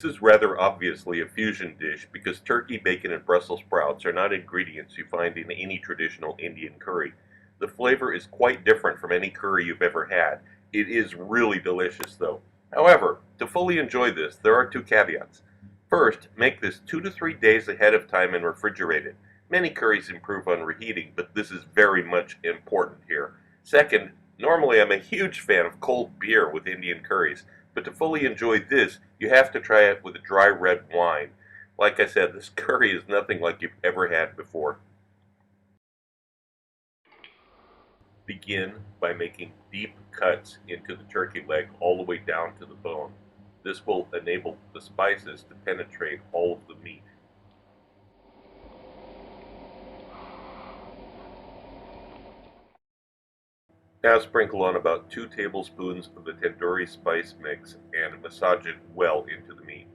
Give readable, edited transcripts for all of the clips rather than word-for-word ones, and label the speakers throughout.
Speaker 1: This is rather obviously a fusion dish because turkey, bacon, and Brussels sprouts are not ingredients you find in any traditional Indian curry. The flavor is quite different from any curry you've ever had. It is really delicious though. However, to fully enjoy this, there are two caveats. First, make this 2 to 3 days ahead of time and refrigerate it. Many curries improve on reheating, but this is very much important here. Second, normally I'm a huge fan of cold beer with Indian curries, but to fully enjoy this, you have to try it with a dry red wine. Like I said, this curry is nothing like you've ever had before. Begin by making deep cuts into the turkey leg all the way down to the bone. This will enable the spices to penetrate all of the meat. Now sprinkle on about 2 tablespoons of the tandoori spice mix and massage it well into the meat.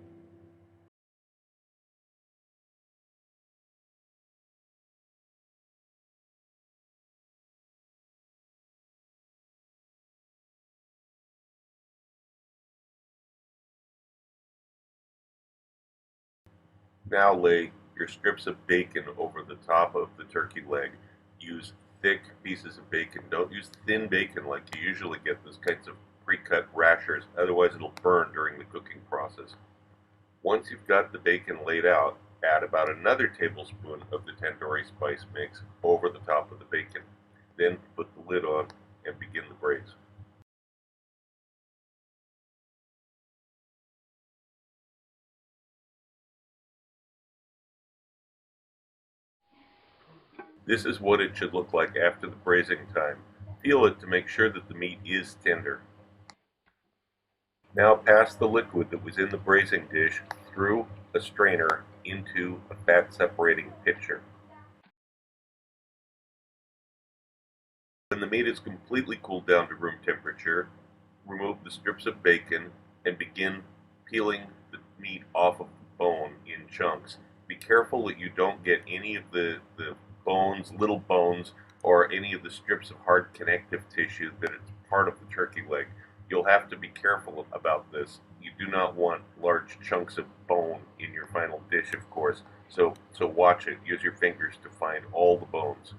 Speaker 1: Now lay your strips of bacon over the top of the turkey leg. Use thick pieces of bacon. Don't use thin bacon like you usually get those kinds of pre-cut rashers, otherwise it'll burn during the cooking process. Once you've got the bacon laid out, add about another tablespoon of the tandoori spice mix over the top of the bacon. Then put the lid on and begin the braise. This is what it should look like after the braising time. Feel it to make sure that the meat is tender. Now pass the liquid that was in the braising dish through a strainer into a fat separating pitcher. When the meat is completely cooled down to room temperature, remove the strips of bacon and begin peeling the meat off of the bone in chunks. Be careful that you don't get any of the bones, little bones, or any of the strips of hard connective tissue that is part of the turkey leg. You'll have to be careful about this. You do not want large chunks of bone in your final dish, of course, so watch it. Use your fingers to find all the bones.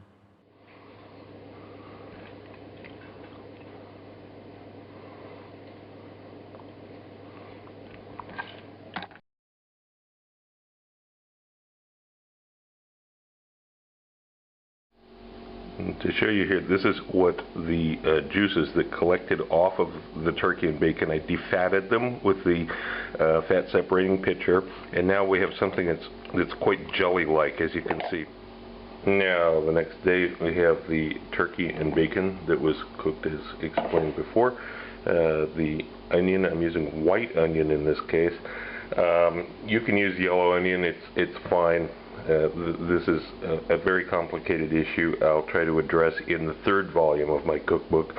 Speaker 1: To show you here, this is what the juices that collected off of the turkey and bacon. I defatted them with the fat separating pitcher, and now we have something that's quite jelly-like, as you can see. Now, the next day we have the turkey and bacon that was cooked as explained before. The onion, I'm using white onion in this case. You can use yellow onion, it's fine. This is a very complicated issue I'll try to address in the third volume of my cookbook.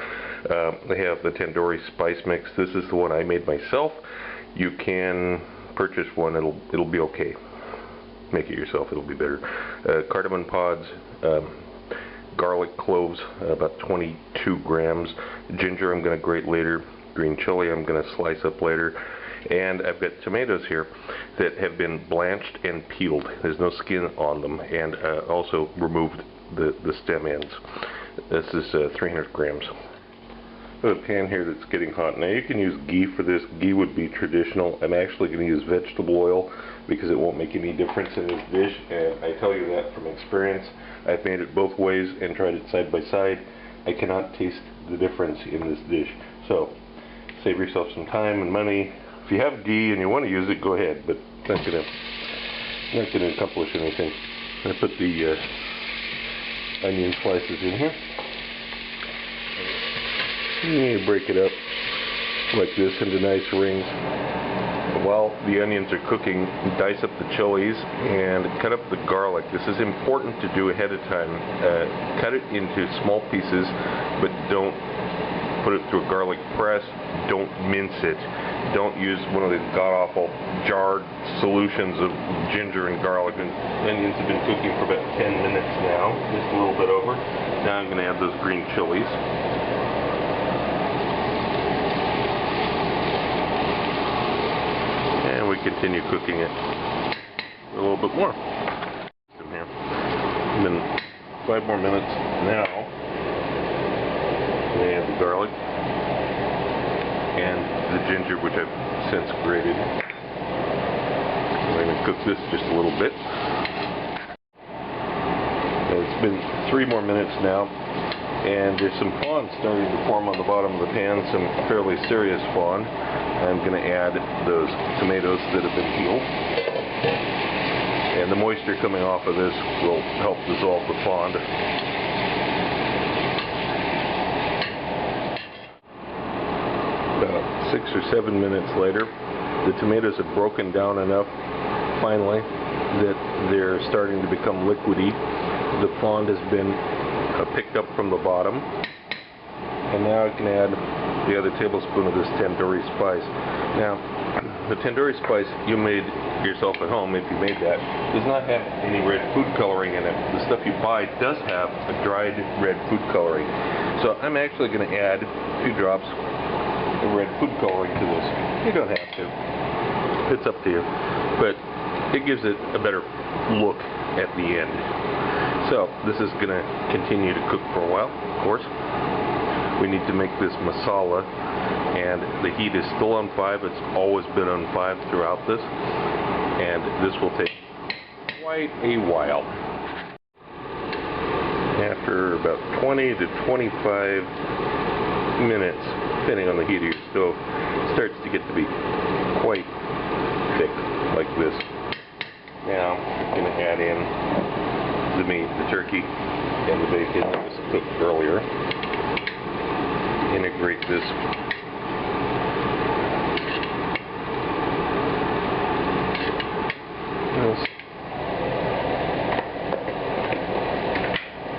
Speaker 1: I have the tandoori spice mix. This is the one I made myself. You can purchase one, it'll be okay. Make it yourself, it'll be better. Cardamom pods, garlic cloves, about 22 grams. Ginger I'm going to grate later. Green chili I'm going to slice up later. And I've got tomatoes here that have been blanched and peeled. There's no skin on them, and also removed the stem ends. This is 300 grams. I have a pan here that's getting hot. Now you can use ghee for this. Ghee would be traditional. I'm actually going to use vegetable oil because it won't make any difference in this dish, and I tell you that from experience. I've made it both ways and tried it side by side. I cannot taste the difference in this dish. So save yourself some time and money. If you have ghee and you want to use it, go ahead, but not gonna accomplish anything. I put the onion slices in here. You break it up like this into nice rings. While the onions are cooking, dice up the chilies and cut up the garlic. This is important to do ahead of time. Cut it into small pieces, but don't put it through a garlic press. Don't mince it. Don't use one of these god-awful jarred solutions of ginger and garlic. And onions have been cooking for about 10 minutes now, just a little bit over. Now I'm going to add those green chilies. And we continue cooking it a little bit more. In here. And then 5 more minutes. Now we add the garlic and the ginger, which I've since grated. I'm going to cook this just a little bit. It's been 3 more minutes now, and there's some fond starting to form on the bottom of the pan, some fairly serious fond. I'm going to add those tomatoes that have been peeled, and the moisture coming off of this will help dissolve the fond. About 6 or 7 minutes later, the tomatoes have broken down enough finally that they're starting to become liquidy. The fond has been picked up from the bottom, and now I can add the other tablespoon of this tandoori spice. Now, the tandoori spice you made yourself at home, if you made that, does not have any red food coloring in it. The stuff you buy does have a dried red food coloring. So I'm actually going to add a few drops of red food coloring to this. You don't have to. It's up to you. But it gives it a better look at the end. So this is going to continue to cook for a while, of course. We need to make this masala, and the heat is still on 5. It's always been on 5 throughout this, and this will take quite a while. After about 20 to 25 minutes, depending on the heat of your stove, it starts to get to be quite thick like this. Now I'm going to add in the meat, the turkey, and the bacon that was cooked earlier. Integrate this.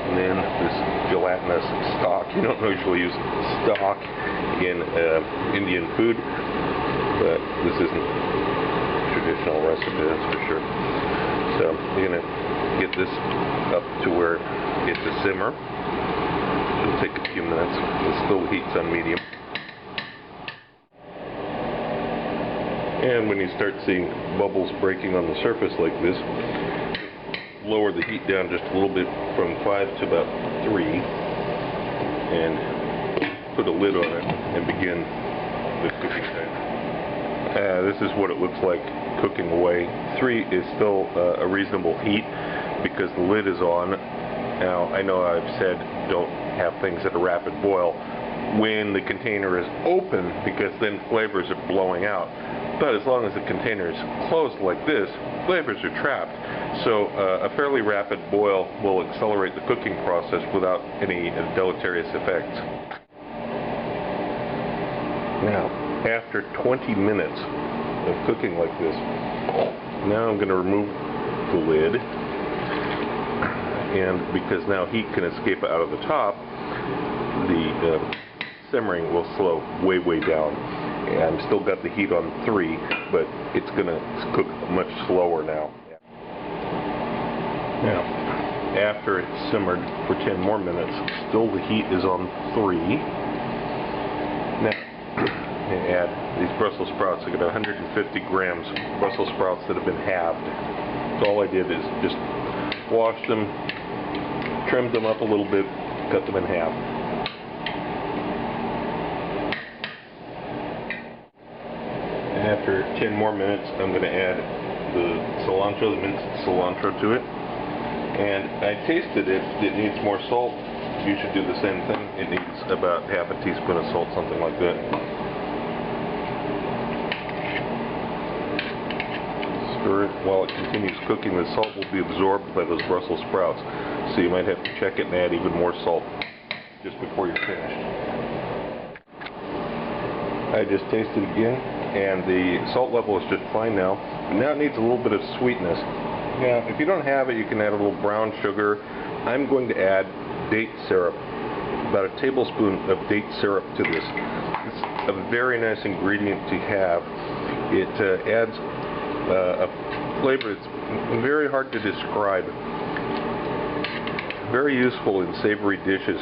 Speaker 1: And then this gelatinous stock. You don't usually use stock in Indian food, but this isn't a traditional recipe, that's for sure. So you're going to get this up to where it's a simmer. It'll take a few minutes. It still heats on medium. And when you start seeing bubbles breaking on the surface like this, lower the heat down just a little bit from 5 to about 3, and put a lid on it and begin the cooking time. This is what it looks like cooking away. 3 is still a reasonable heat because the lid is on. Now, I know I've said don't have things at a rapid boil when the container is open, because then flavors are blowing out. But as long as the container is closed like this, flavors are trapped. So a fairly rapid boil will accelerate the cooking process without any deleterious effects. Now, after 20 minutes of cooking like this, now I'm going to remove the lid. And because now heat can escape out of the top, the simmering will slow way, way down. And I've still got the heat on 3, but it's going to cook much slower now. Now, after it's simmered for 10 more minutes, still the heat is on 3. Now, I add these Brussels sprouts. I got 150 grams of Brussels sprouts that have been halved. So all I did is just wash them, trimmed them up a little bit, cut them in half. After 10 more minutes, I'm going to add the cilantro, the minced cilantro to it. And I tasted it. It needs more salt. You should do the same thing. It needs about half a teaspoon of salt, something like that. Stir it while it continues cooking. The salt will be absorbed by those Brussels sprouts. So you might have to check it and add even more salt just before you're finished. I just tasted again, and the salt level is just fine now. Now it needs a little bit of sweetness. Now, if you don't have it, you can add a little brown sugar. I'm going to add date syrup, about a tablespoon of date syrup to this. It's a very nice ingredient to have. It adds a flavor that's very hard to describe. Very useful in savory dishes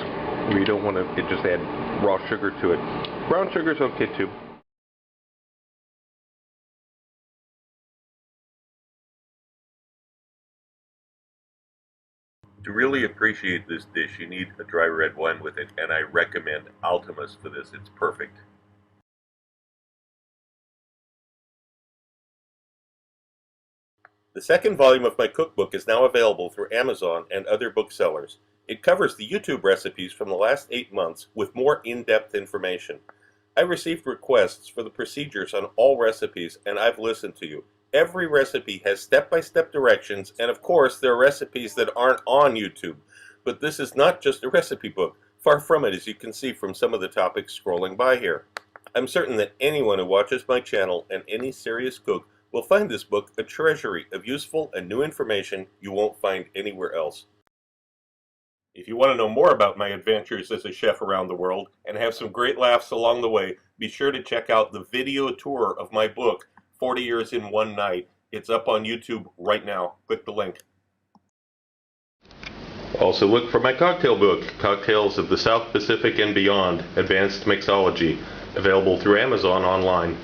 Speaker 1: where you don't want to just add raw sugar to it. Brown sugar is okay too. To really appreciate this dish, you need a dry red wine with it, and I recommend Altamas for this. It's perfect. The second volume of my cookbook is now available through Amazon and other booksellers. It covers the YouTube recipes from the last 8 months with more in-depth information. I received requests for the procedures on all recipes, and I've listened to you. Every recipe has step-by-step directions, and of course there are recipes that aren't on YouTube. But this is not just a recipe book. Far from it, as you can see from some of the topics scrolling by here. I'm certain that anyone who watches my channel and any serious cook will find this book a treasury of useful and new information you won't find anywhere else. If you want to know more about my adventures as a chef around the world and have some great laughs along the way, be sure to check out the video tour of my book, 40 Years in One Night. It's up on YouTube right now. Click the link. Also look for my cocktail book, Cocktails of the South Pacific and Beyond, Advanced Mixology, available through Amazon online.